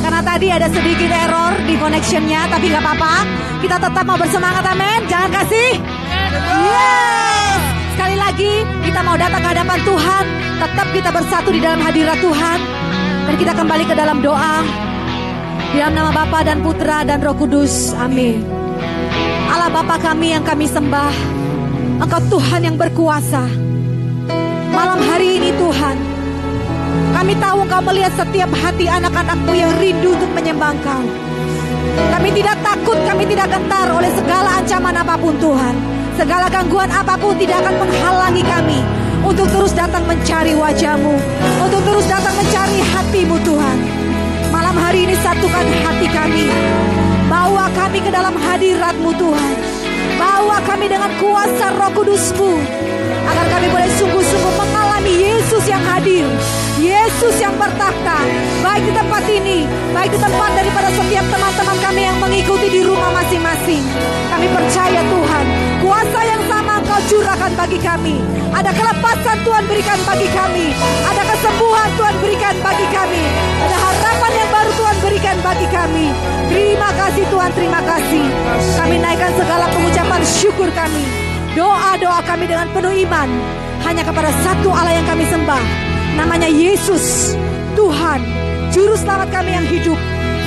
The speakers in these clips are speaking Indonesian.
Karena tadi ada sedikit error di connectionnya, tapi gak apa-apa. Kita tetap mau bersemangat, amin. Jangan kasih. Yes. Sekali lagi kita mau datang ke hadapan Tuhan. Tetap kita bersatu di dalam hadirat Tuhan. Dan kita kembali ke dalam doa. Di dalam nama Bapa dan Putra dan Roh Kudus, amin. Allah Bapa kami yang kami sembah, Engkau Tuhan yang berkuasa. Malam hari ini Tuhan, kami tahu Engkau melihat setiap hati anak-anak-Mu yang rindu untuk menyembah Engkau. Kami tidak takut, kami tidak gentar oleh segala ancaman apapun Tuhan. Segala gangguan apapun tidak akan menghalangi kami untuk terus datang mencari wajah-Mu, untuk terus datang mencari hati-Mu Tuhan. Malam hari ini satukan hati kami, bawa kami ke dalam hadirat-Mu Tuhan. Bawa kami dengan kuasa Roh Kudus-Mu, agar kami boleh sungguh-sungguh mengalami Yesus yang hadir, Yesus yang bertakhta, baik di tempat ini, baik di tempat daripada setiap teman-teman kami yang mengikuti di rumah masing-masing. Kami percaya Tuhan, kuasa yang sama Engkau curahkan bagi kami. Ada kelepasan Tuhan berikan bagi kami, ada kesembuhan Tuhan berikan bagi kami, ada harapan yang baru Tuhan berikan bagi kami. Terima kasih Tuhan, terima kasih. Kami naikkan segala pengucapan syukur kami, doa-doa kami dengan penuh iman hanya kepada satu Allah yang kami sembah, namanya Yesus, Tuhan, Juru Selamat kami yang hidup,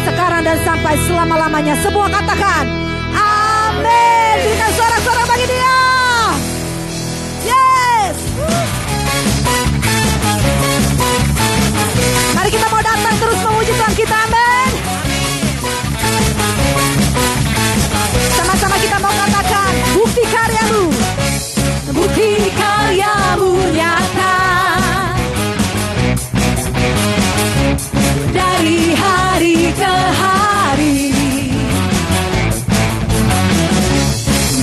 sekarang dan sampai selama-lamanya. Semua katakan, amin. Berikan suara-suara bagi Dia. Yes. Mari kita mau datang terus memuji Tuhan kita, amin. Sama-sama kita mau katakan, bukti karya-Mu, bukti karya-Mu nyata. Dari hari ke hari,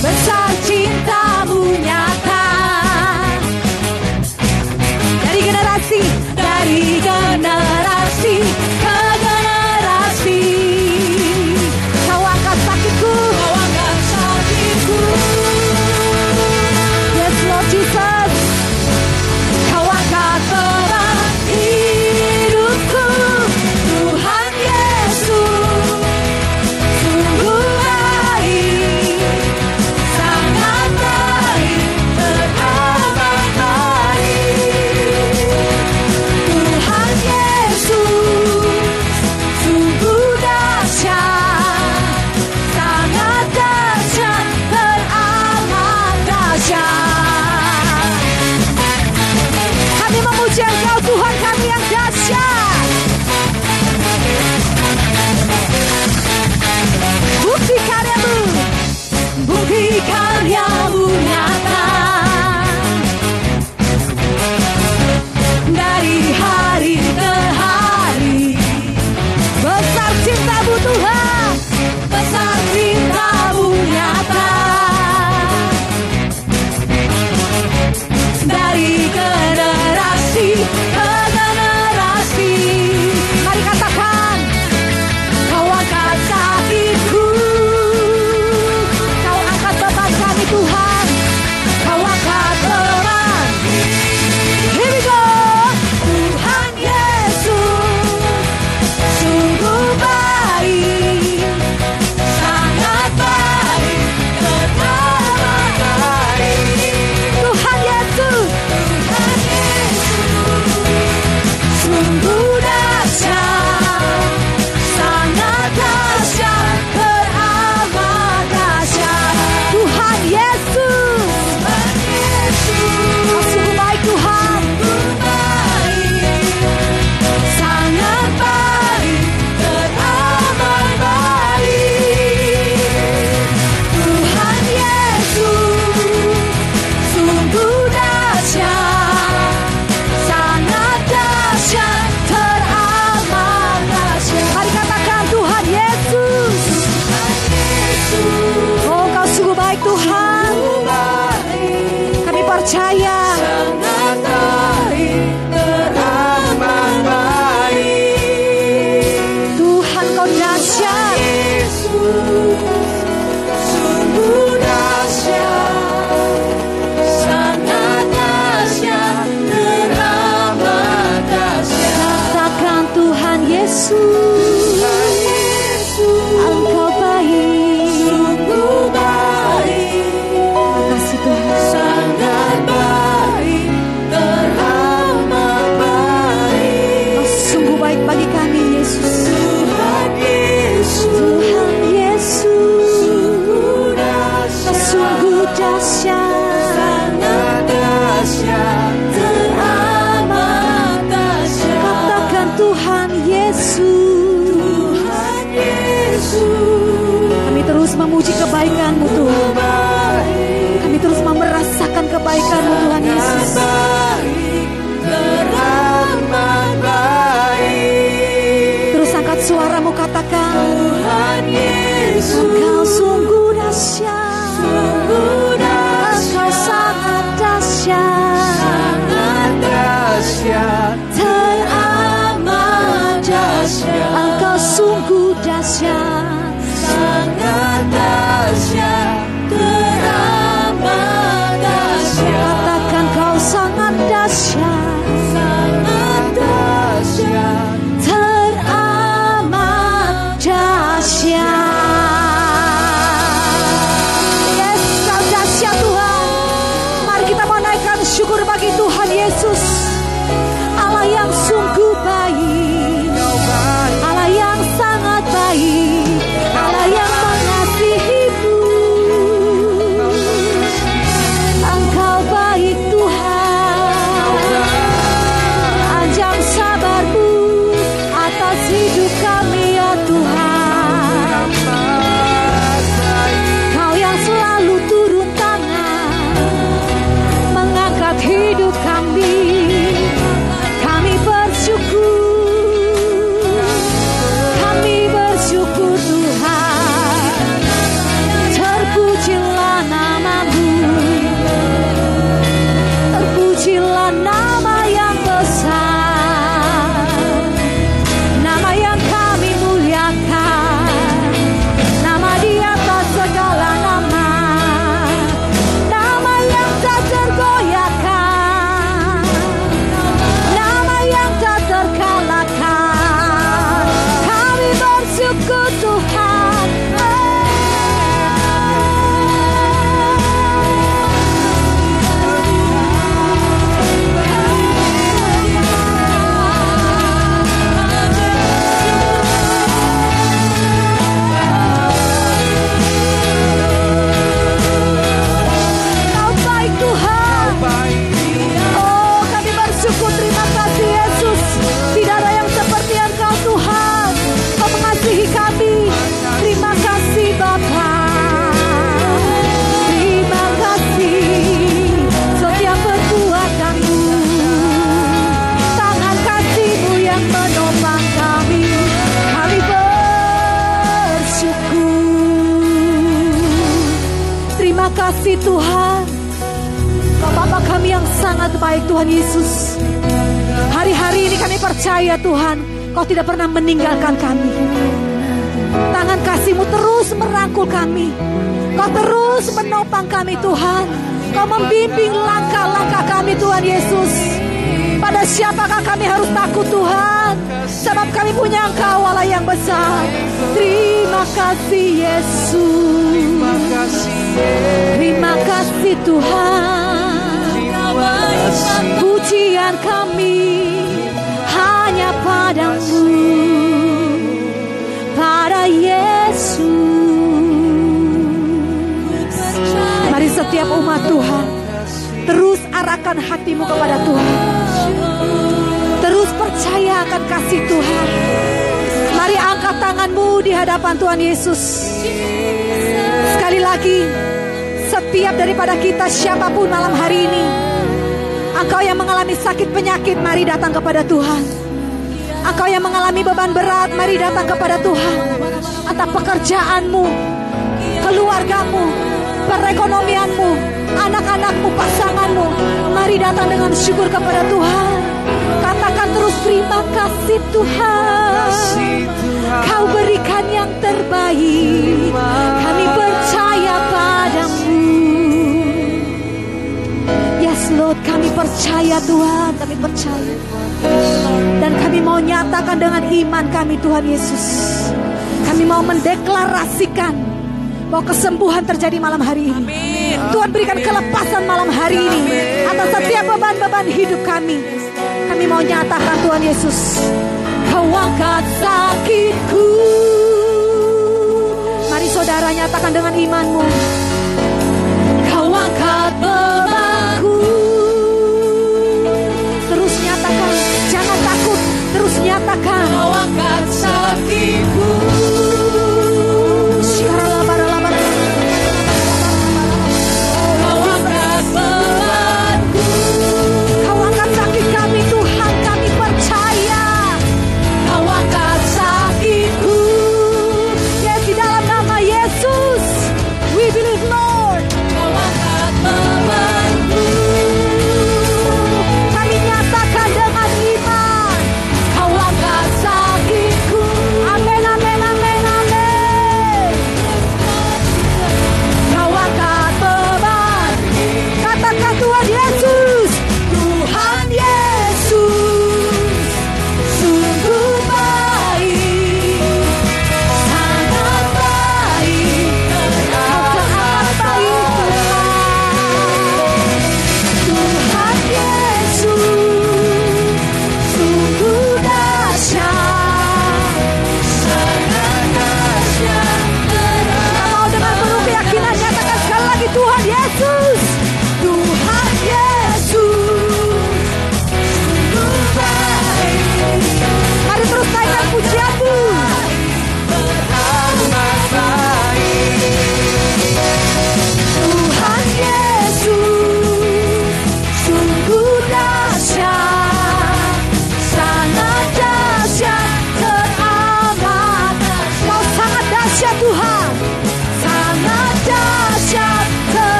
besar cinta-Mu nyata. Dari generasi ke generasi, Kau angkat sakitku, yes Lord Jesus. Kau angkat beban hidupku, Tuhan Yesus. Sungguh baik, sangat baik, teramat baik. Tuhan Kami terus memuji kebaikan-Mu Tuhan. Kami terus merasakan kebaikan-Mu Tuhan Yesus. Terus angkat suaramu, katakan Tuhan Yesus, Engkau sungguh dahsyat, Engkau sangat dahsyat, teramat dahsyat. Engkau sungguh dahsyat, sangat dahsyat, teramat dahsyat. Katakan Kau sangat dahsyat, sangat dahsyat, teramat dahsyat. Yes, Kau dahsyat Tuhan. Mari kita mau naikkan syukur bagi Tuhan Yesus, Allah yang sungguh baik, Allah yang sangat baik, Allah yang mengasihimu. Engkau baik Tuhan, panjang sabar-Mu atas hidup kami ya Tuhan. Kau yang selalu turun tangan mengangkat hidup kami. Kami bersyukur Tuhan. Terpujilah nama-Mu, terpujilah nama yang besar, nama yang kami muliakan, nama di atas segala nama, nama yang tak tergoyahkan, nama yang tak terkalahkan. Kami bersyukur Tuhan. Kau baik Tuhan. Oh, kami bersyukur, terima kasih Yesus. Tidak ada yang seperti Engkau Tuhan. Kau mengasihi kami. Terima kasih Bapa. Terima kasih setiap perbuatan-Mu, tangan kasih-Mu yang menopang kami. Kami bersyukur. Terima kasih Tuhan. Kau Bapa kami yang sangat baik Tuhan Yesus. Hari-hari ini kami percaya Tuhan, Kau tidak pernah meninggalkan kami. Tangan kasih-Mu terus merangkul kami. Kau terus menopang kami Tuhan. Kau membimbing langkah-langkah kami Tuhan Yesus. Pada siapakah kami harus takut Tuhan? Sebab kami punya Engkau Allah yang besar. Terima kasih Yesus. Terima kasih Tuhan. Pujian kami hanya padamu, pada Yesus. Mari setiap umat Tuhan terus arahkan hatimu kepada Tuhan. Terus percaya akan kasih Tuhan. Mari angkat tanganmu di hadapan Tuhan Yesus. Sekali lagi, setiap daripada kita siapapun malam hari ini, engkau yang mengalami sakit penyakit, mari datang kepada Tuhan. Engkau yang mengalami beban berat, mari datang kepada Tuhan. Atau pekerjaanmu, keluargamu, perekonomianmu, anak-anakmu, pasanganmu, mari datang dengan syukur kepada Tuhan. Katakan terus terima kasih Tuhan. Kau berikan yang terbaik. Kami percaya padamu. Yes Lord, kami percaya Tuhan, kami percaya. Dan kami mau nyatakan dengan iman kami Tuhan Yesus. Kami mau mendeklarasikan bahwa kesembuhan terjadi malam hari ini. Amin. Tuhan berikan kelepasan malam hari ini atas setiap beban-beban hidup kami. Kami mau nyatakan Tuhan Yesus, Kau angkat sakitku. Mari saudara nyatakan dengan imanmu. Kau angkat bebanku. Terus nyatakan, jangan takut. Terus nyatakan. Kau angkat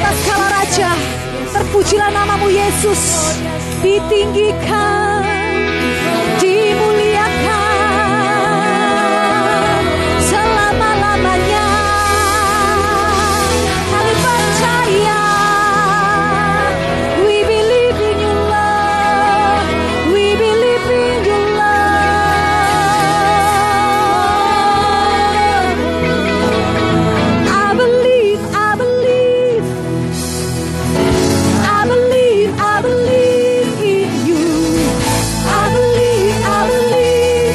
atas segala raja. Terpujilah namamu Yesus. Ditinggikan, dimuliakan selama-lamanya. Kami percaya. We believe in your love. We believe in your love. I believe, I believe. I believe, I believe in you. I believe, I believe.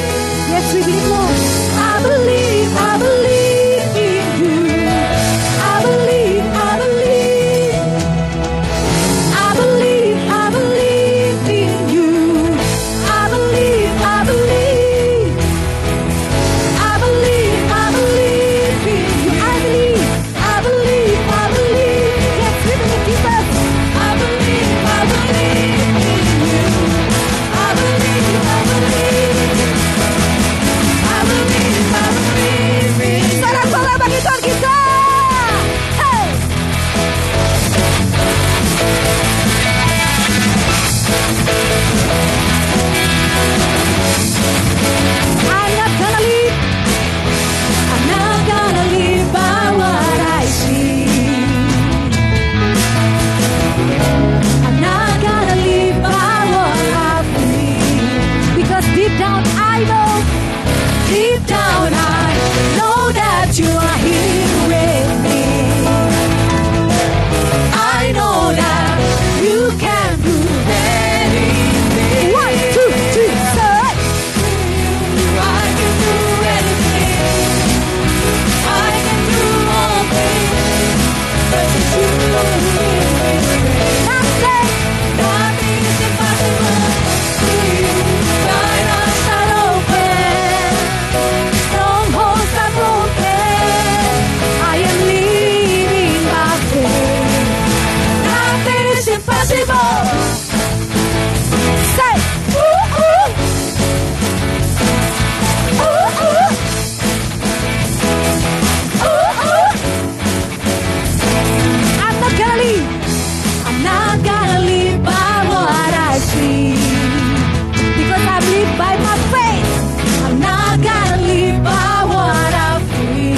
Yes, we believe, Lord. I believe, I believe in you. I believe, I believe. I believe, I believe in you. I believe, I believe. I believe, I believe in you. I believe, I believe, I believe. Yes, we believe, Jesus. I believe, I believe in you. I believe, I believe. I believe, I believe in you. Sorak-sorak bagi Tuhan kita. Hey. I'm not gonna leave. I'm not gonna live by what I see. I'm not gonna live by what I feel. Because deep down I know that you are here with me. I know that you can do anything. 1, 2, 3, say. I can do anything. I can do all things. But you nothing is impossible to you. Thine eyes are open. Strongholds are broken. I am living by faith. Nothing is impossible. Say, ooh, ooh. Ooh, ooh. Ooh, ooh. I'm not gonna leave. I'm not gonna live by what I see. Because I live by my faith. I'm not gonna live by what I feel.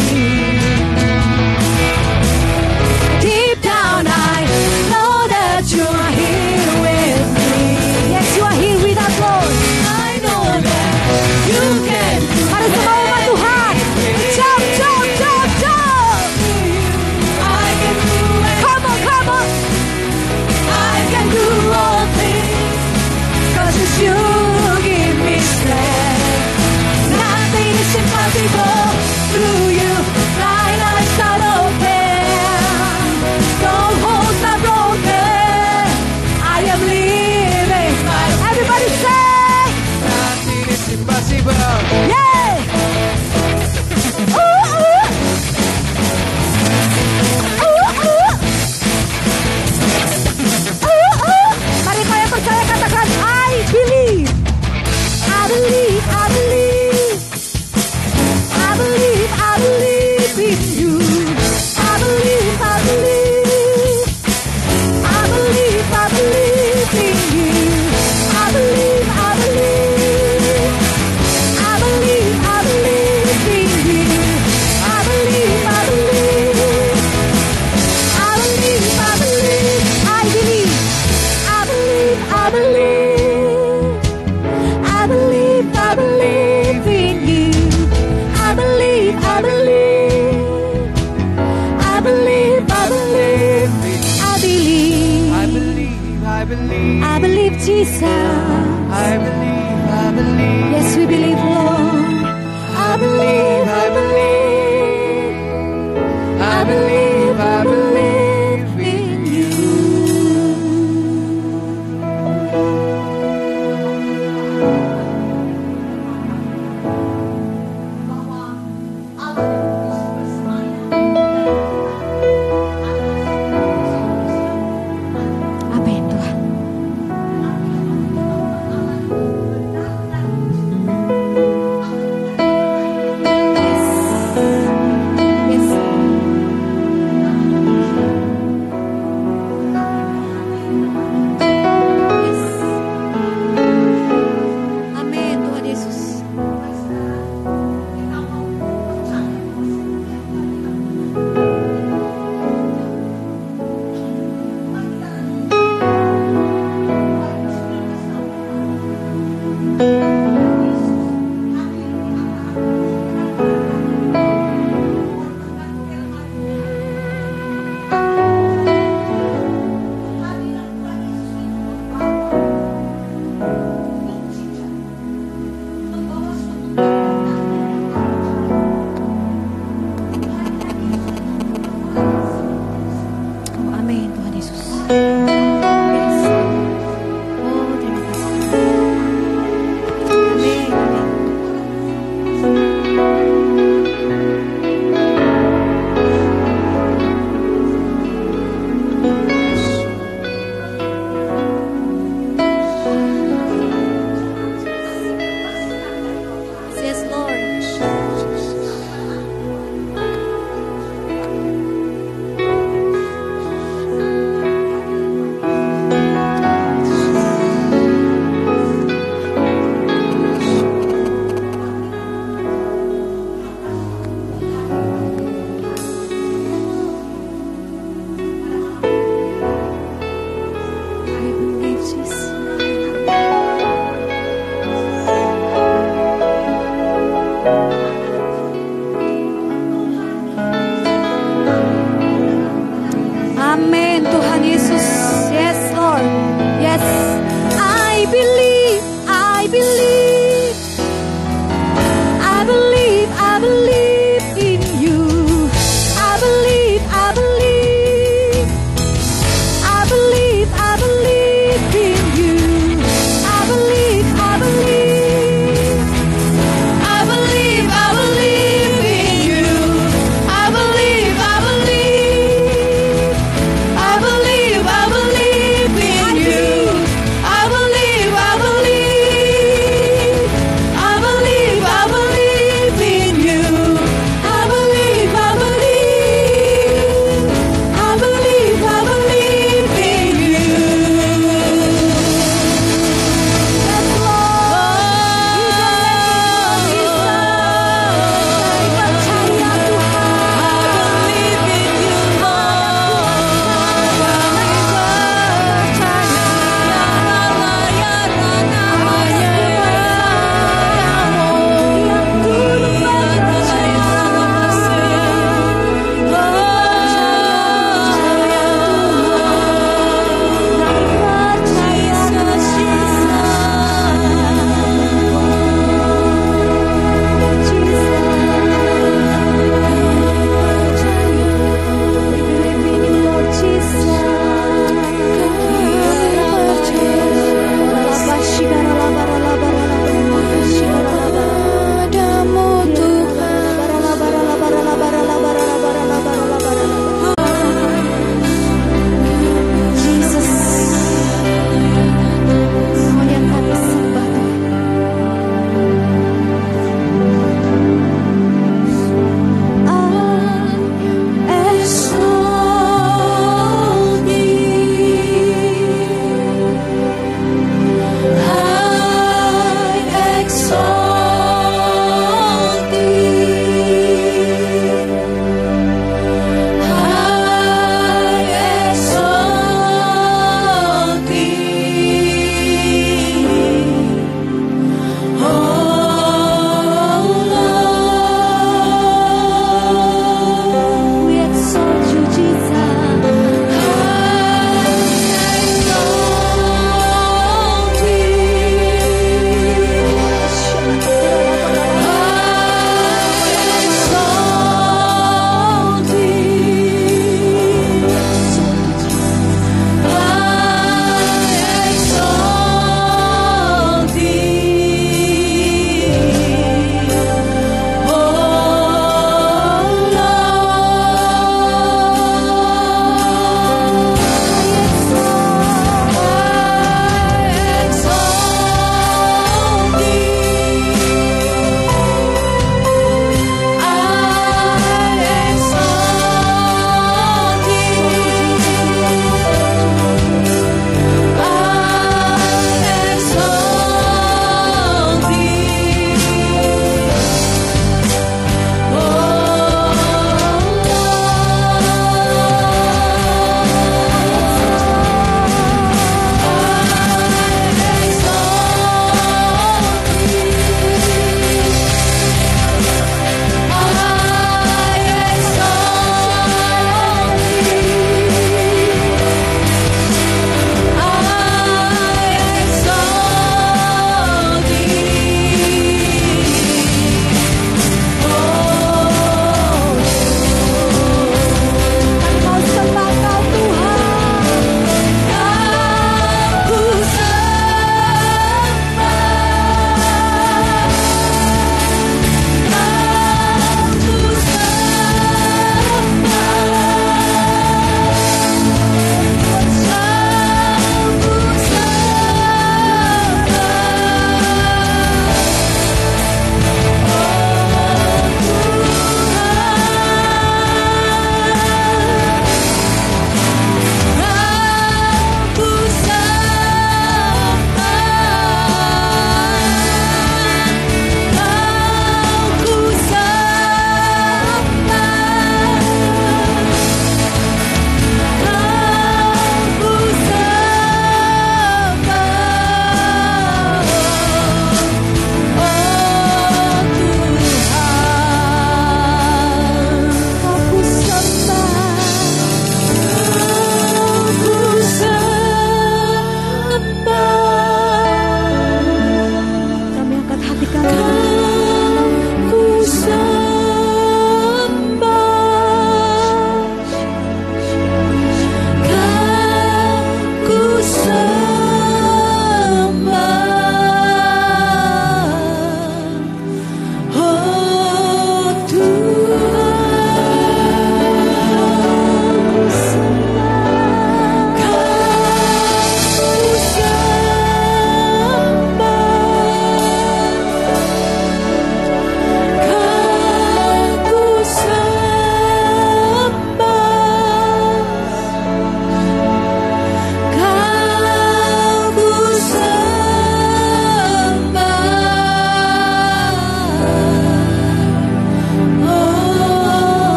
Deep down I know that you are here with me. Yes, you are here with us, Lord. I know that you can do. Mari semua umat Tuhan, jump, jump, jump, jump. I can do it. Come on, come on. I can do all things. 'Cause it's you give me strength. Nothing is impossible through you. Thine eyes are open. Strongholds are broken. I am living by. Everybody say, Nothing is impossible. yeah. Ooh, ooh. Ooh, ooh. Ooh, ooh. Mari kau yang percaya katakan I believe. I believe, I believe. I believe, I believe in you. I believe, I believe. I believe, I believe in you. I believe, I believe. I believe, I believe in you. I believe, I believe. I believe, I believe. I believe. I believe, I believe. I believe, I believe in you. I believe, I believe. I believe, I believe. I believe. I believe, I believe. I believe Jesus. I believe, I believe. Yes, we believe, Lord. I believe, I believe. I believe, I believe in you. Amin Tuhan. Yes. Amin Tuhan Yesus. Yes Lord. Yes. I believe. I believe. I believe. I believe in you. I believe. I believe. I believe. I believe in you. I believe. I believe. I believe. I believe in you. I believe. I believe. I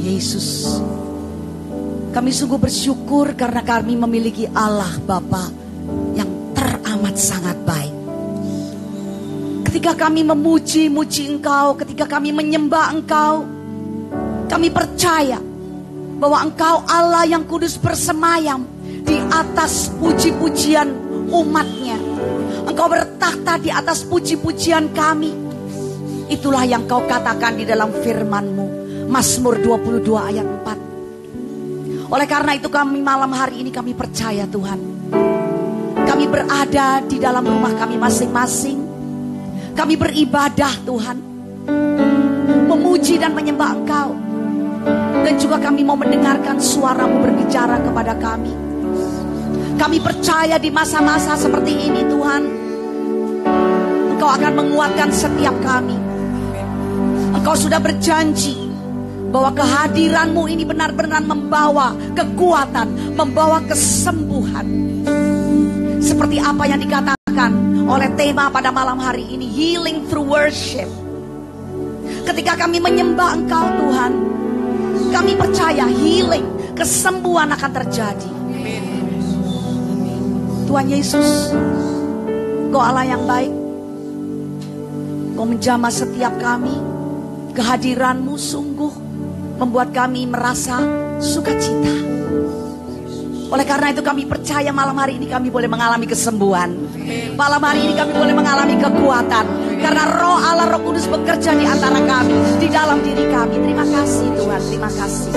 Yesus, kami sungguh bersyukur karena kami memiliki Allah Bapa yang teramat sangat baik. Ketika kami memuji-muji Engkau, ketika kami menyembah Engkau, kami percaya bahwa Engkau Allah yang kudus bersemayam di atas puji-pujian umatnya. Engkau bertakhta di atas puji-pujian kami. Itulah yang Kau katakan di dalam firman-Mu. Mazmur 22 ayat 4. Oleh karena itu kami malam hari ini kami percaya Tuhan. Kami berada di dalam rumah kami masing-masing. Kami beribadah Tuhan. Memuji dan menyembah Engkau. Dan juga kami mau mendengarkan suara-Mu berbicara kepada kami. Kami percaya di masa-masa seperti ini Tuhan, Engkau akan menguatkan setiap kami. Engkau sudah berjanji bahwa kehadiran-Mu ini benar-benar membawa kekuatan, membawa kesembuhan. Seperti apa yang dikatakan oleh tema pada malam hari ini, healing through worship. Ketika kami menyembah Engkau Tuhan, kami percaya healing, kesembuhan akan terjadi. Tuhan Yesus, Engkau Allah yang baik. Engkau menjamah setiap kami. Kehadiran-Mu sungguh membuat kami merasa sukacita. Oleh karena itu kami percaya malam hari ini kami boleh mengalami kesembuhan. Malam hari ini kami boleh mengalami kekuatan. Karena Roh Allah, Roh Kudus bekerja di antara kami, di dalam diri kami. Terima kasih Tuhan, terima kasih.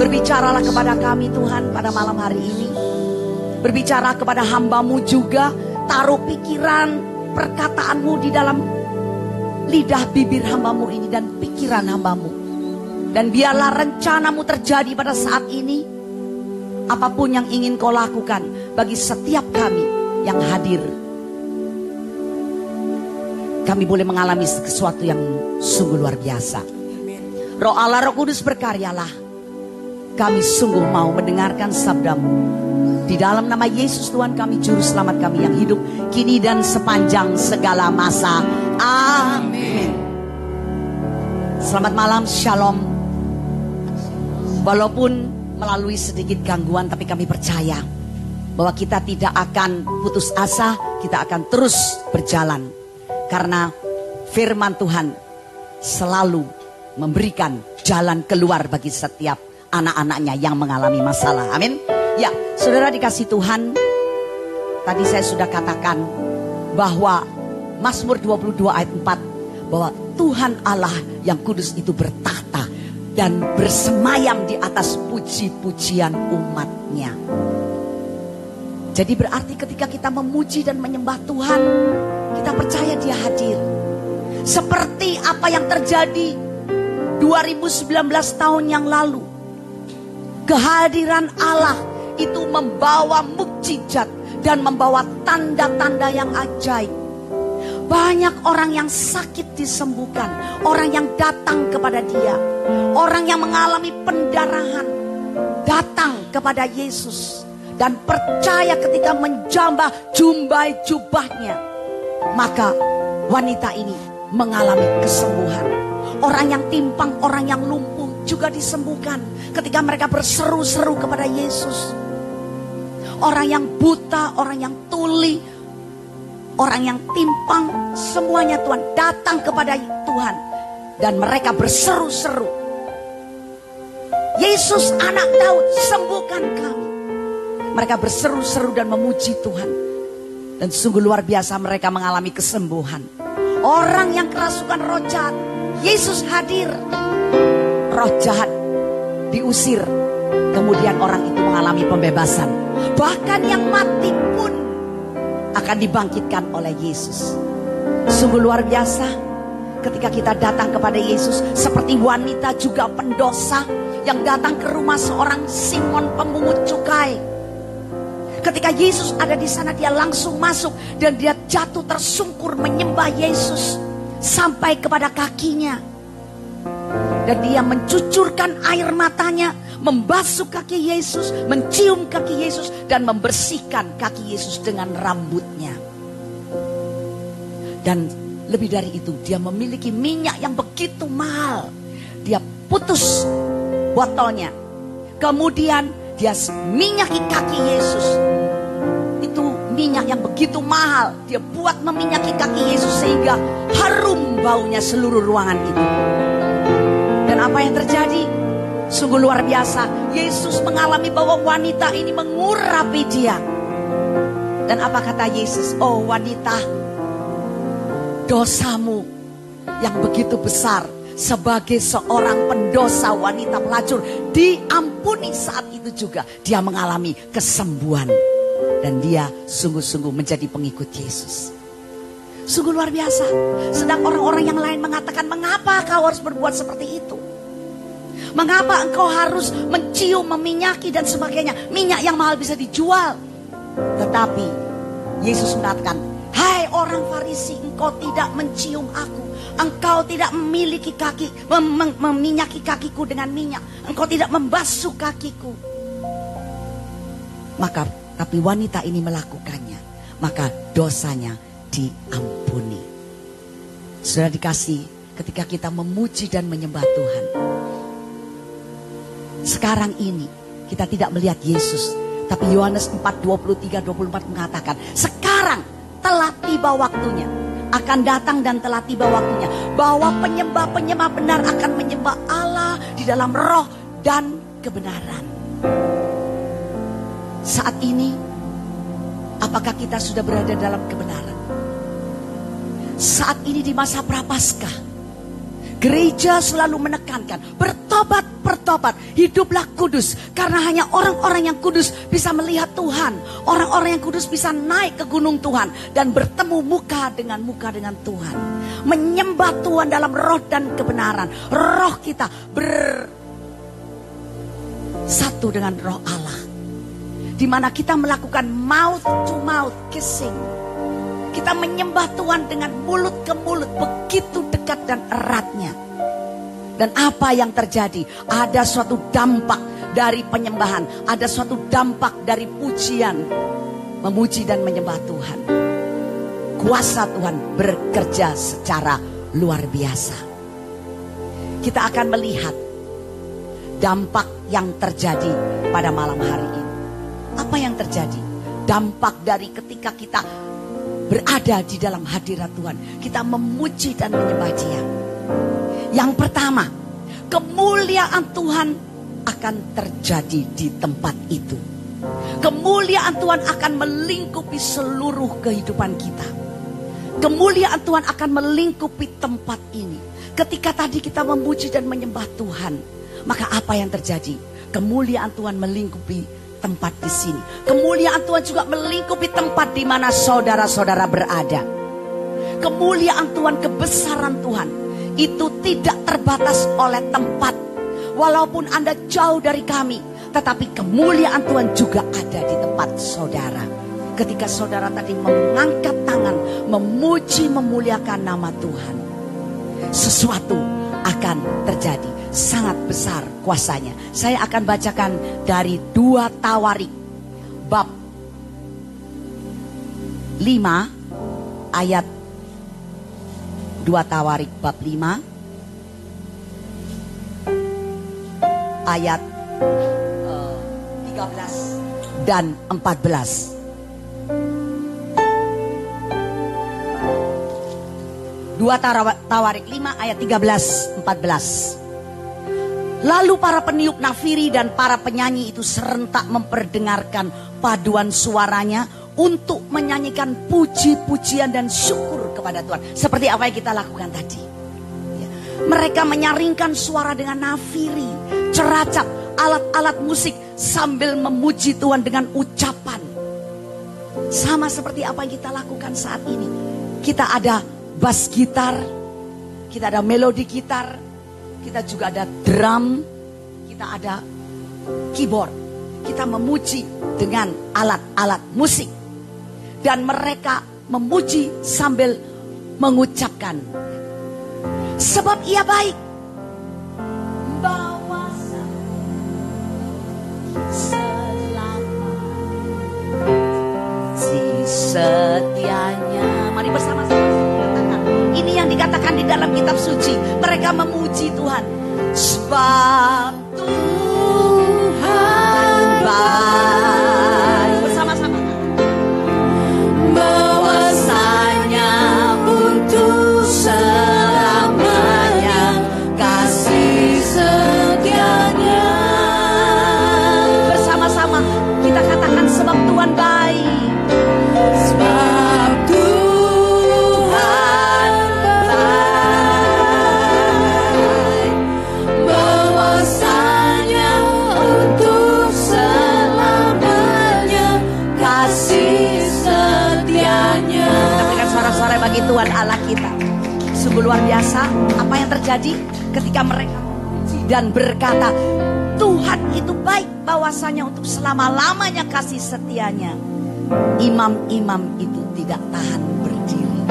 Berbicaralah kepada kami Tuhan pada malam hari ini. Berbicara kepada hamba-Mu juga. Taruh pikiran, perkataan-Mu di dalam lidah bibir hamba-Mu ini dan pikiran hamba-Mu. Dan biarlah rencana-Mu terjadi pada saat ini. Apapun yang ingin Kau lakukan bagi setiap kami yang hadir. Kami boleh mengalami sesuatu yang sungguh luar biasa. Roh Allah, Roh Kudus berkaryalah. Kami sungguh mau mendengarkan sabda-Mu. Di dalam nama Yesus Tuhan kami, Juru Selamat kami yang hidup kini dan sepanjang segala masa. Amin. Selamat malam, shalom. Walaupun melalui sedikit gangguan, tapi kami percaya bahwa kita tidak akan putus asa, kita akan terus berjalan. Karena firman Tuhan selalu memberikan jalan keluar bagi setiap anak-anaknya yang mengalami masalah. Amin. Ya, saudara dikasih Tuhan, tadi saya sudah katakan bahwa Mazmur 22 ayat 4, bahwa Tuhan Allah yang kudus itu bertakhta dan bersemayam di atas puji-pujian umatnya. Jadi berarti ketika kita memuji dan menyembah Tuhan, kita percaya Dia hadir. Seperti apa yang terjadi 2019 tahun yang lalu. Kehadiran Allah itu membawa mukjizat dan membawa tanda-tanda yang ajaib. Banyak orang yang sakit disembuhkan, orang yang datang kepada Dia, orang yang mengalami pendarahan datang kepada Yesus dan percaya ketika menjambah jumbai jubahnya, maka wanita ini mengalami kesembuhan. Orang yang timpang, orang yang lumpuh juga disembuhkan ketika mereka berseru-seru kepada Yesus. Orang yang buta, orang yang tuli, orang yang timpang, semuanya Tuhan datang kepada Tuhan. Dan mereka berseru-seru, Yesus anak Daud, sembuhkan kami. Mereka berseru-seru dan memuji Tuhan. Dan sungguh luar biasa mereka mengalami kesembuhan. Orang yang kerasukan roh jahat, Yesus hadir. Roh jahat diusir. Kemudian orang itu mengalami pembebasan. Bahkan yang mati pun akan dibangkitkan oleh Yesus. Sungguh luar biasa ketika kita datang kepada Yesus. Seperti wanita juga pendosa yang datang ke rumah seorang Simon pemungut cukai. Ketika Yesus ada di sana, dia langsung masuk dan dia jatuh tersungkur menyembah Yesus sampai kepada kakinya. Dan dia mencucurkan air matanya, membasuh kaki Yesus, mencium kaki Yesus dan membersihkan kaki Yesus dengan rambutnya. Dan lebih dari itu, dia memiliki minyak yang begitu mahal. Dia putus botolnya. Kemudian dia minyaki kaki Yesus. Itu minyak yang begitu mahal. Dia buat meminyaki kaki Yesus sehingga harum baunya seluruh ruangan itu. Dan apa yang terjadi? Sungguh luar biasa. Yesus mengalami bahwa wanita ini mengurapi dia. Dan apa kata Yesus? Oh wanita, dosamu yang begitu besar. Sebagai seorang pendosa wanita pelacur, diampuni. Saat itu juga dia mengalami kesembuhan. Dan dia sungguh-sungguh menjadi pengikut Yesus. Sungguh luar biasa. Sedang orang-orang yang lain mengatakan, mengapa kau harus berbuat seperti itu? Mengapa engkau harus mencium, meminyaki dan sebagainya? Minyak yang mahal bisa dijual. Tetapi Yesus mengatakan, hai orang Farisi, engkau tidak mencium aku. Engkau tidak memiliki kaki, meminyaki kakiku dengan minyak. Engkau tidak membasuh kakiku. Maka, tapi wanita ini melakukannya. Maka dosanya diampuni. Sudah dikasih ketika kita memuji dan menyembah Tuhan. Sekarang ini kita tidak melihat Yesus. Tapi Yohanes 4:23-24 mengatakan, sekarang telah tiba waktunya. Akan datang dan telah tiba waktunya bahwa penyembah-penyembah benar akan menyembah Allah di dalam roh dan kebenaran. Saat ini, apakah kita sudah berada dalam kebenaran? Saat ini di masa Prapaskah, gereja selalu menekankan bertobat, hiduplah kudus. Karena hanya orang-orang yang kudus bisa melihat Tuhan. Orang-orang yang kudus bisa naik ke gunung Tuhan dan bertemu muka dengan Tuhan. Menyembah Tuhan dalam roh dan kebenaran. Roh kita bersatu dengan roh Allah. Di mana kita melakukan mouth to mouth kissing. Kita menyembah Tuhan dengan mulut ke mulut, begitu dekat dan eratnya. Dan apa yang terjadi? Ada suatu dampak dari penyembahan. Ada suatu dampak dari pujian. Memuji dan menyembah Tuhan. Kuasa Tuhan bekerja secara luar biasa. Kita akan melihat dampak yang terjadi pada malam hari ini. Apa yang terjadi? Dampak dari ketika kita berada di dalam hadirat Tuhan. Kita memuji dan menyembah Dia. Yang pertama, kemuliaan Tuhan akan terjadi di tempat itu. Kemuliaan Tuhan akan melingkupi seluruh kehidupan kita. Kemuliaan Tuhan akan melingkupi tempat ini. Ketika tadi kita memuji dan menyembah Tuhan, maka apa yang terjadi? Kemuliaan Tuhan melingkupi tempat di sini. Kemuliaan Tuhan juga melingkupi tempat di mana saudara-saudara berada. Kemuliaan Tuhan, kebesaran Tuhan itu tidak terbatas oleh tempat. Walaupun Anda jauh dari kami, tetapi kemuliaan Tuhan juga ada di tempat saudara. Ketika saudara tadi mengangkat tangan, memuji, memuliakan nama Tuhan, sesuatu akan terjadi. Sangat besar kuasanya. Saya akan bacakan dari 2 Tawarik bab 5 ayat 2 Tawarik bab 5 ayat 13 dan 14. 2 Tawarik 5 ayat 13-14. Lalu para peniup nafiri dan para penyanyi itu serentak memperdengarkan paduan suaranya untuk menyanyikan puji-pujian dan syukur kepada Tuhan. Seperti apa yang kita lakukan tadi. Mereka menyaringkan suara dengan nafiri, ceracap, alat-alat musik sambil memuji Tuhan dengan ucapan. Sama seperti apa yang kita lakukan saat ini. Kita ada bass gitar, kita ada melodi gitar, kita juga ada drum, kita ada keyboard. Kita memuji dengan alat-alat musik. Dan mereka memuji sambil mengucapkan, sebab ia baik. Bawa selama si setianya. Mari bersama-sama katakan. Ini yang dikatakan di dalam kitab suci. Mereka memuji Tuhan. Sebab Tuhan baik. Bersama-sama. Bahwasanya untuk selamanya kasih setianya. Bersama-sama kita katakan sebab Tuhan baik. Sebab Tuhan baik. Bahwasanya untuk selamanya kasih setianya. Kita berikan suara-suara bagi Tuhan Allah kita. Sungguh luar biasa apa yang terjadi ketika mereka memuji dan berkata, Tuhan itu baik, bahwasanya untuk selama-lamanya kasih setianya. Imam-imam itu tidak tahan berdiri.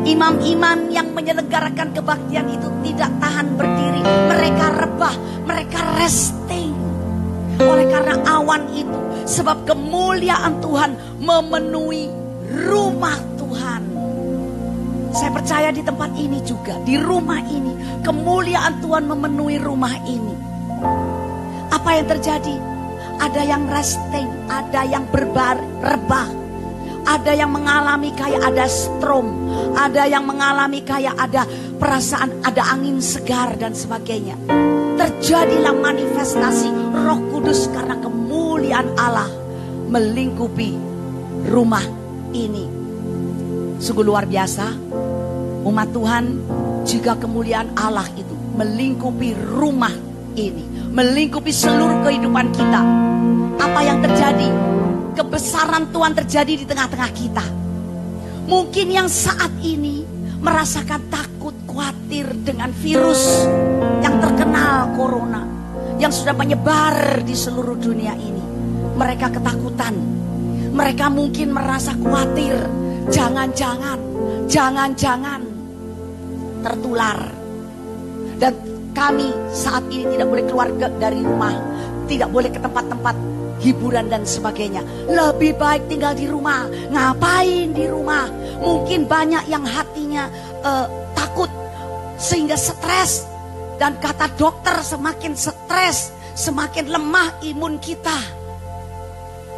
Imam-imam yang menyelenggarakan kebaktian itu tidak tahan berdiri. Mereka rebah, mereka resting. Oleh karena awan itu, sebab kemuliaan Tuhan memenuhi rumah Tuhan. Saya percaya di tempat ini juga, di rumah ini, kemuliaan Tuhan memenuhi rumah ini. Apa yang terjadi? Ada yang resting, ada yang rebah, ada yang mengalami kayak ada storm, ada yang mengalami kayak ada perasaan, ada angin segar dan sebagainya. Terjadilah manifestasi Roh Kudus karena kemuliaan Allah melingkupi rumah ini. Sungguh luar biasa, umat Tuhan, jika kemuliaan Allah itu melingkupi rumah ini, melingkupi seluruh kehidupan kita. Apa yang terjadi? Kebesaran Tuhan terjadi di tengah-tengah kita. Mungkin yang saat ini merasakan takut, khawatir dengan virus yang terkenal corona, yang sudah menyebar di seluruh dunia ini. Mereka ketakutan. Mereka mungkin merasa khawatir. Jangan-jangan tertular. Dan kami saat ini tidak boleh keluar dari rumah, tidak boleh ke tempat-tempat hiburan dan sebagainya. Lebih baik tinggal di rumah. Ngapain di rumah? Mungkin banyak yang hatinya takut sehingga stres. Dan kata dokter, semakin stres, semakin lemah imun kita.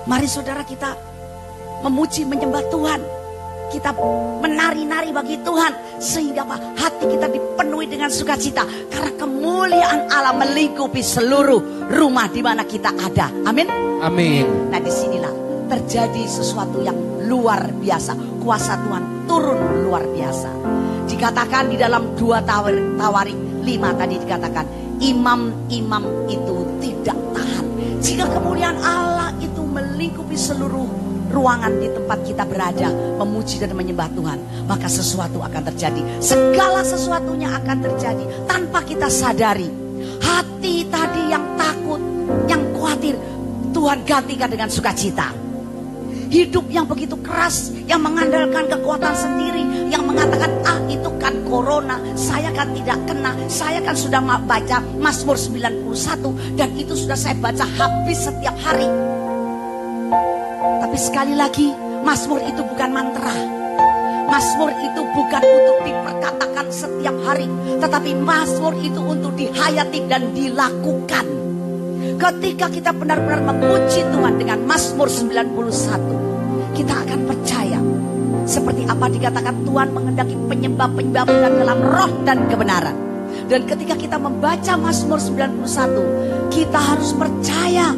Mari saudara kita memuji, menyembah Tuhan. Kita menari-nari bagi Tuhan. Sehingga hati kita dipenuhi dengan sukacita. Karena kemuliaan Allah melingkupi seluruh rumah di mana kita ada. Amin. Amin. Nah disinilah terjadi sesuatu yang luar biasa. Kuasa Tuhan turun luar biasa. Dikatakan di dalam 2 Tawarik 5 tadi dikatakan, imam-imam itu tidak tahan. Jika kemuliaan Allah itu melingkupi seluruh ruangan di tempat kita berada, memuji dan menyembah Tuhan, maka sesuatu akan terjadi. Segala sesuatunya akan terjadi tanpa kita sadari. Hati tadi yang takut, yang khawatir, Tuhan gantikan dengan sukacita. Hidup yang begitu keras, yang mengandalkan kekuatan sendiri, yang mengatakan, itu kan corona, saya kan tidak kena, saya kan sudah baca Mazmur 91, dan itu sudah saya baca habis setiap hari. Tapi sekali lagi, Mazmur itu bukan mantra. Mazmur itu bukan untuk diperkatakan setiap hari, tetapi Mazmur itu untuk dihayati dan dilakukan. Ketika kita benar-benar memuji Tuhan dengan Mazmur 91, kita akan percaya Seperti apa dikatakan Tuhan mengendaki penyembah-penyembah dalam roh dan kebenaran. Dan ketika kita membaca Mazmur 91, kita harus percaya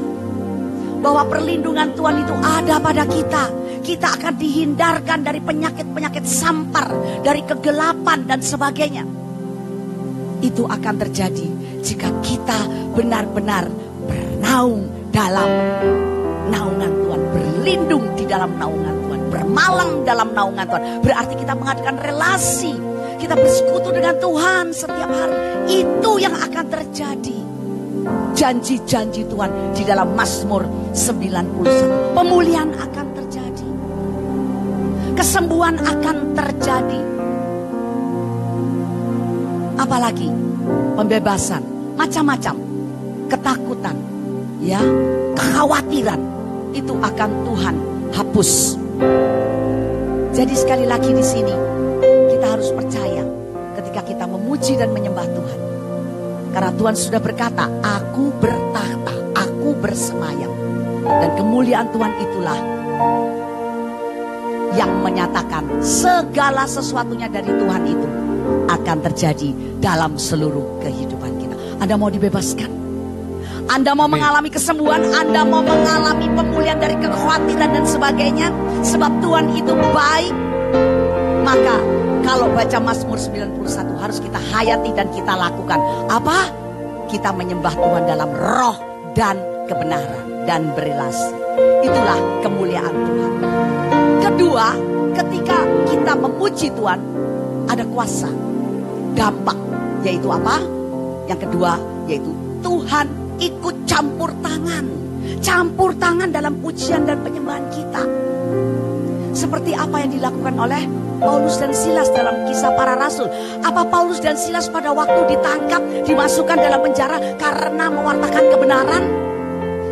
bahwa perlindungan Tuhan itu ada pada kita. Kita akan dihindarkan dari penyakit-penyakit sampar, dari kegelapan dan sebagainya. Itu akan terjadi jika kita benar-benar bernaung dalam naungan Tuhan, berlindung di dalam naungan Tuhan, bermalam dalam naungan Tuhan. Berarti kita mengadakan relasi, kita bersekutu dengan Tuhan setiap hari. Itu yang akan terjadi. Janji-janji Tuhan di dalam Mazmur 91. Pemulihan akan terjadi, kesembuhan akan terjadi, apalagi pembebasan, macam-macam ketakutan, ya, kekhawatiran itu akan Tuhan hapus. Jadi sekali lagi di sini kita harus percaya ketika kita memuji dan menyembah Tuhan. Karena Tuhan sudah berkata, aku bertahta, aku bersemayam. Dan kemuliaan Tuhan itulah yang menyatakan segala sesuatunya dari Tuhan itu akan terjadi dalam seluruh kehidupan kita. Anda mau dibebaskan? Anda mau mengalami kesembuhan? Anda mau mengalami pemulihan dari kekhawatiran dan sebagainya? Sebab Tuhan itu baik. Maka kalau baca Mazmur 91 harus kita hayati dan kita lakukan. Apa? Kita menyembah Tuhan dalam roh dan kebenaran dan berelasi. Itulah kemuliaan Tuhan. Kedua, ketika kita memuji Tuhan, ada kuasa, dampak, yaitu apa? Yang kedua, yaitu Tuhan ikut campur tangan dalam pujian dan penyembahan kita. Seperti apa yang dilakukan oleh Paulus dan Silas dalam Kisah Para Rasul. Apa Paulus dan Silas pada waktu ditangkap, dimasukkan dalam penjara karena mewartakan kebenaran?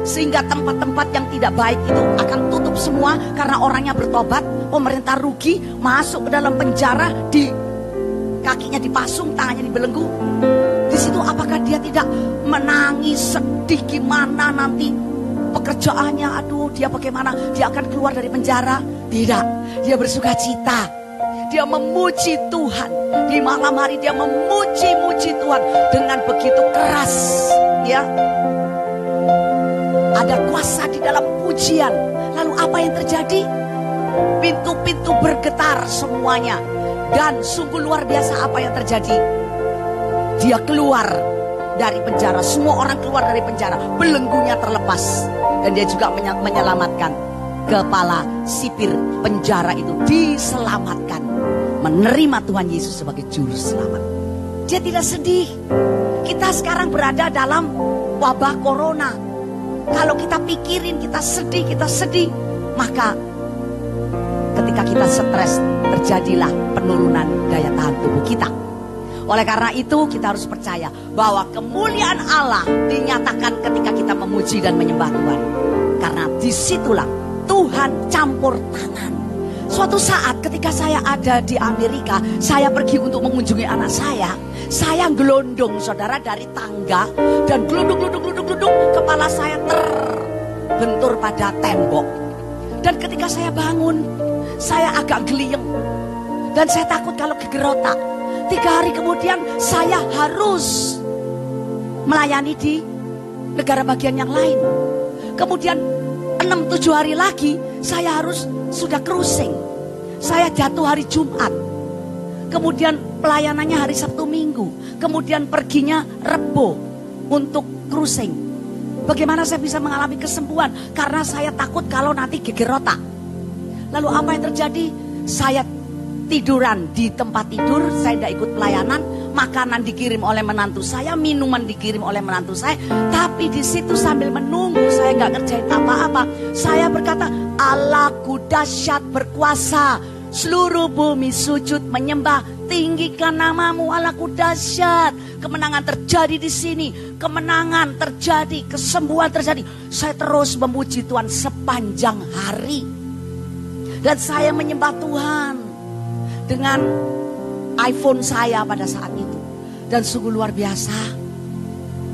Sehingga tempat-tempat yang tidak baik itu akan tutup semua karena orangnya bertobat. Pemerintah rugi, masuk ke dalam penjara, di kakinya dipasung, tangannya dibelenggu. Di situ apakah dia tidak menangis, sedih gimana nanti pekerjaannya, aduh dia bagaimana, dia akan keluar dari penjara? Tidak, dia bersuka cita. Dia memuji Tuhan. Di malam hari dia memuji-muji Tuhan dengan begitu keras, ya. Ada kuasa di dalam pujian. Lalu apa yang terjadi? Pintu-pintu bergetar semuanya. Dan sungguh luar biasa apa yang terjadi. Dia keluar dari penjara. Semua orang keluar dari penjara. Belenggunya terlepas. Dan dia juga menyelamatkan kepala sipir penjara itu. Diselamatkan. Menerima Tuhan Yesus sebagai juru selamat. Dia tidak sedih. Kita sekarang berada dalam wabah corona. Kalau kita pikirin, kita sedih, maka ketika kita stres, terjadilah penurunan daya tahan tubuh kita. Oleh karena itu, kita harus percaya bahwa kemuliaan Allah dinyatakan ketika kita memuji dan menyembah Tuhan. Karena disitulah Tuhan campur tangan. Suatu saat ketika saya ada di Amerika, saya pergi untuk mengunjungi anak saya gelondong saudara dari tangga dan gelundung, kepala saya terbentur pada tembok. Dan ketika saya bangun, saya agak geliyeng dan saya takut kalau geger otak. 3 hari kemudian saya harus melayani di negara bagian yang lain. Kemudian 6-7 hari lagi saya harus sudah cruising. Saya jatuh hari Jumat. Kemudian pelayanannya hari Sabtu Minggu. Kemudian perginya Rebo untuk cruising. Bagaimana saya bisa mengalami kesembuhan? Karena saya takut kalau nanti geger otak. Lalu apa yang terjadi? Saya tiduran di tempat tidur, saya tidak ikut pelayanan. Makanan dikirim oleh menantu saya, minuman dikirim oleh menantu saya. Tapi di situ sambil menunggu, saya nggak ngerjain apa-apa. Saya berkata, Allahku dahsyat berkuasa, seluruh bumi sujud menyembah, tinggikan namamu Allahku dahsyat. Kemenangan terjadi di sini, kemenangan terjadi, kesembuhan terjadi. Saya terus memuji Tuhan sepanjang hari. Dan saya menyembah Tuhan dengan iPhone saya pada saat itu. Dan sungguh luar biasa.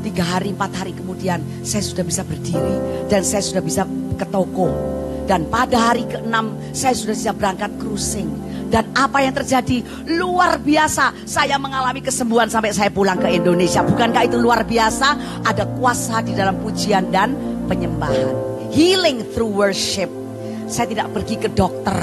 3 hari 4 hari kemudian saya sudah bisa berdiri. Dan saya sudah bisa ke toko. Dan pada hari ke-6 saya sudah siap berangkat cruising. Dan apa yang terjadi luar biasa. Saya mengalami kesembuhan sampai saya pulang ke Indonesia. Bukankah itu luar biasa? Ada kuasa di dalam pujian dan penyembahan. Healing through worship. Saya tidak pergi ke dokter.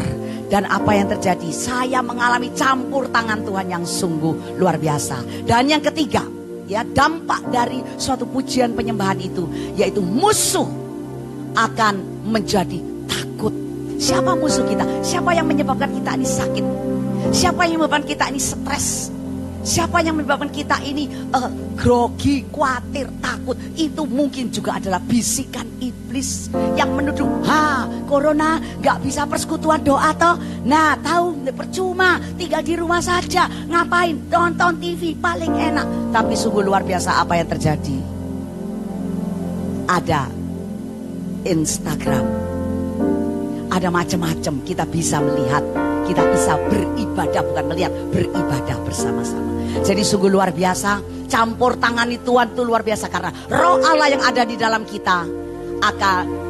Dan apa yang terjadi? Saya mengalami campur tangan Tuhan yang sungguh luar biasa. Dan yang ketiga, ya, dampak dari suatu pujian penyembahan itu, yaitu musuh akan menjadi takut. Siapa musuh kita? Siapa yang menyebabkan kita ini sakit? Siapa yang menyebabkan kita ini stres? Siapa yang menyebabkan kita ini grogi, khawatir, takut? Itu mungkin juga adalah bisikan iblis yang menuduh, corona gak bisa persekutuan doa toh. Nah tahu, percuma, tinggal di rumah saja. Ngapain? Nonton TV paling enak. Tapi sungguh luar biasa apa yang terjadi. Ada Instagram, ada macam-macam, kita bisa melihat, kita bisa beribadah, bukan melihat, beribadah bersama-sama. Jadi sungguh luar biasa, campur tangani Tuhan itu luar biasa, karena roh Allah yang ada di dalam kita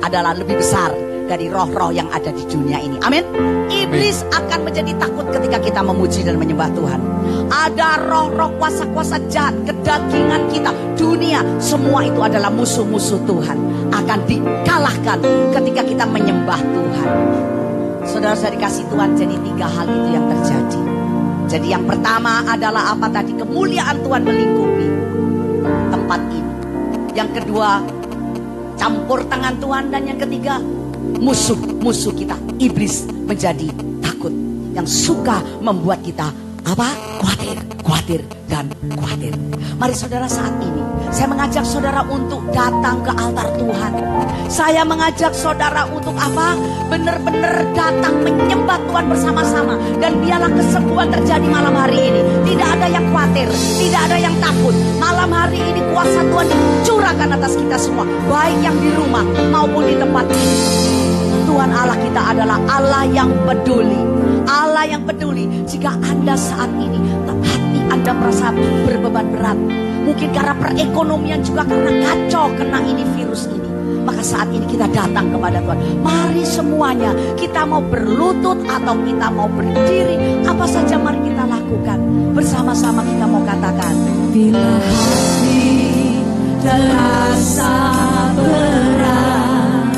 adalah lebih besar dari roh-roh yang ada di dunia ini. Amin. Iblis akan menjadi takut ketika kita memuji dan menyembah Tuhan. Ada roh-roh kuasa-kuasa jahat, kedagingan kita, dunia, semua itu adalah musuh-musuh Tuhan. Akan dikalahkan ketika kita menyembah Tuhan. Saudara-saudara dikasih Tuhan, jadi 3 hal itu yang terjadi. Jadi yang pertama adalah apa tadi? Kemuliaan Tuhan melingkupi tempat ini. Yang kedua, campur tangan Tuhan. Dan yang ketiga, musuh-musuh kita, iblis, menjadi takut. Yang suka membuat kita apa? Khawatir dan khawatir. Mari saudara, saat ini saya mengajak saudara untuk datang ke altar Tuhan. Saya mengajak saudara untuk apa? Benar-benar datang menyembah Tuhan bersama-sama. Dan biarlah kesembuhan terjadi malam hari ini. Tidak ada yang khawatir, tidak ada yang takut. Malam hari ini kuasa Tuhan dicurahkan atas kita semua, baik yang di rumah maupun di tempat ini. Tuhan Allah kita adalah Allah yang peduli. Allah yang peduli. Jika Anda saat ini hati Anda merasa berbeban berat, mungkin karena perekonomian, juga karena kacau kena ini virus ini, maka saat ini kita datang kepada Tuhan. Mari semuanya, kita mau berlutut atau kita mau berdiri, apa saja mari kita lakukan. Bersama-sama kita mau katakan, bila hati terasa berat,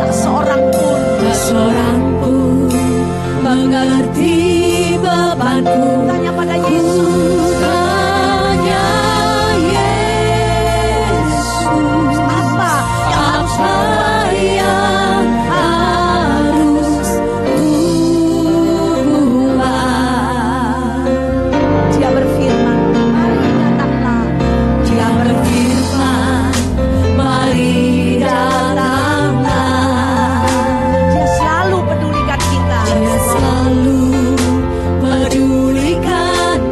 tak seorang pun mengerti bebanku. Tanya pada Yesus. Tanya Yesus, apa yang harus kubuat? Dia berfirman, mari datanglah. Dia berfirman, mari datanglah. Dia selalu pedulikan kita. Dia selalu pedulikan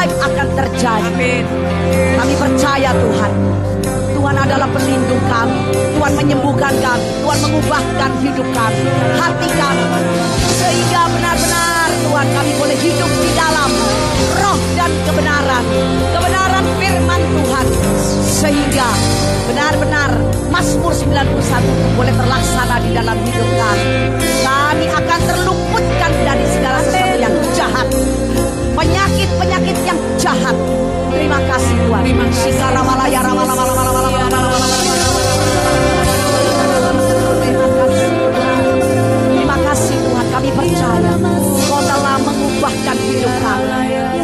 ajaib akan terjadi. Kami percaya Tuhan, Tuhan adalah pelindung kami. Tuhan menyembuhkan kami, Tuhan mengubahkan hidup kami, hati kami, sehingga benar-benar Tuhan kami boleh hidup di dalam roh dan kebenaran, kebenaran firman Tuhan, sehingga benar-benar Mazmur 91 boleh terlaksana di dalam hidup kami. Kami akan terluputkan dari segala sesuatu yang jahat, penyakit-penyakit yang jahat. Terima kasih Tuhan. Terima kasih Tuhan. Kami percaya Kau telah mengubahkan hidup kami.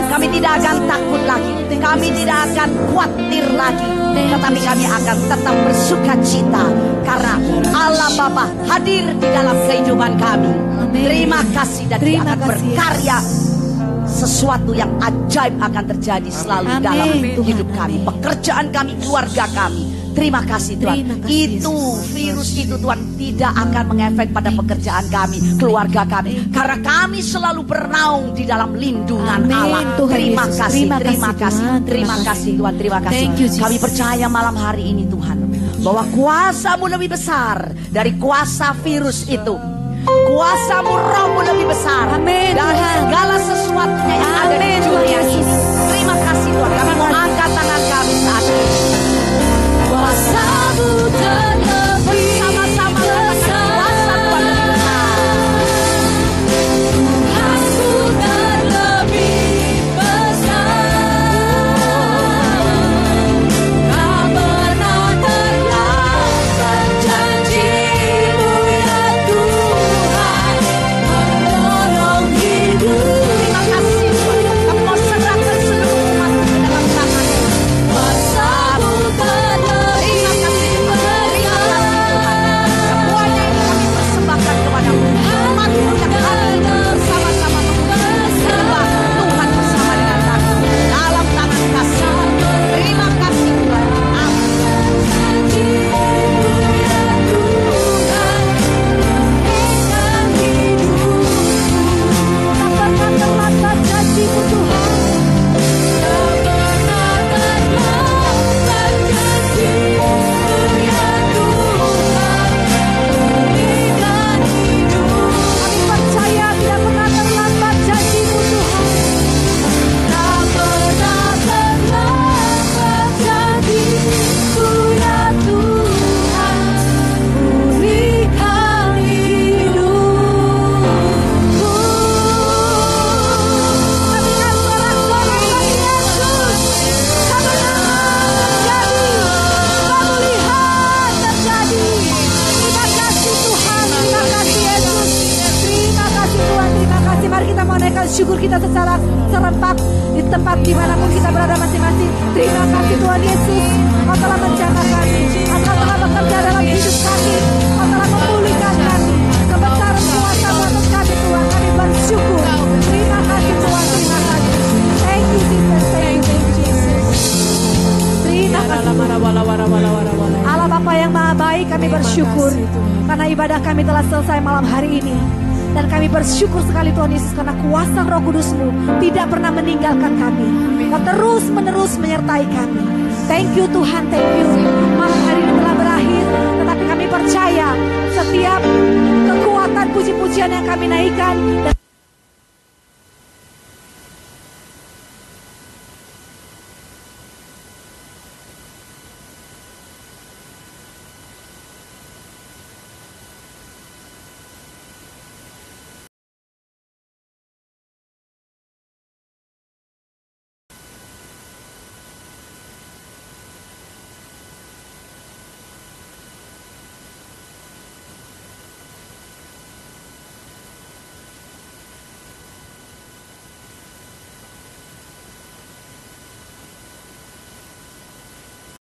Kami tidak akan takut lagi, kami tidak akan khawatir lagi, tetapi kami akan tetap bersuka cita karena Allah Bapa hadir di dalam kehidupan kami. Terima kasih, dan Dia akan berkarya. Sesuatu yang ajaib akan terjadi selalu dalam hidup kami, pekerjaan kami, keluarga kami. Terima kasih Tuhan. Itu virus itu Tuhan tidak akan mengefek pada pekerjaan kami, keluarga kami, karena kami selalu bernaung di dalam lindungan Allah. Terima kasih, terima kasih, terima kasih Tuhan, terima kasih. Kami percaya malam hari ini Tuhan, bahwa kuasa-Mu lebih besar dari kuasa virus itu. Kuasa-Mu, Roh-Mu lebih besar dari segala sesuatunya yang ada di dunia ini. Terima kasih Tuhan. Kami mau angkat tangan kami saat ini. Kuasa-Mu terlebih bersama-sama katakan kuasa Tuhan lebih besar. Tuhanku terlebih besar. Tak pernah terlambat janji-Mu ya Tuhan, menolong hidup. Terima kasih Tuhan. Kami mau serahkan seluruh umat ke dalam tangan-Mu. Kuasa-Mu terlebih besar. Semuanya ini kami persembahkan kepada-Mu. Umat-Mu yang hari ini bersama-sama menyembah Tuhan bersama dengan kami dalam tangan kasih. Terima kasih Tuhan. Syukur kita secara serempak di tempat dimanapun kita berada masing-masing. Terima kasih Tuhan Yesus, Kau telah menjaga kami, Kau telah bekerja dalam hidup kami, Kau telah memulihkan kami. Kebesaran kuasa atas kami Tuhan, kami bersyukur. Terima kasih Tuhan, terima kasih. Thank you Jesus, thank you Jesus. Terima kasih Allah Bapa yang Maha Baik, kami bersyukur karena ibadah kami telah selesai malam hari ini. Dan kami bersyukur sekali Tuhan Yesus, karena kuasa Roh Kudus-Mu tidak pernah meninggalkan kami. Kau terus menerus menyertai kami. Thank you Tuhan, thank you. Malam hari ini telah berakhir, tetapi kami percaya setiap kekuatan puji-pujian yang kami naikkan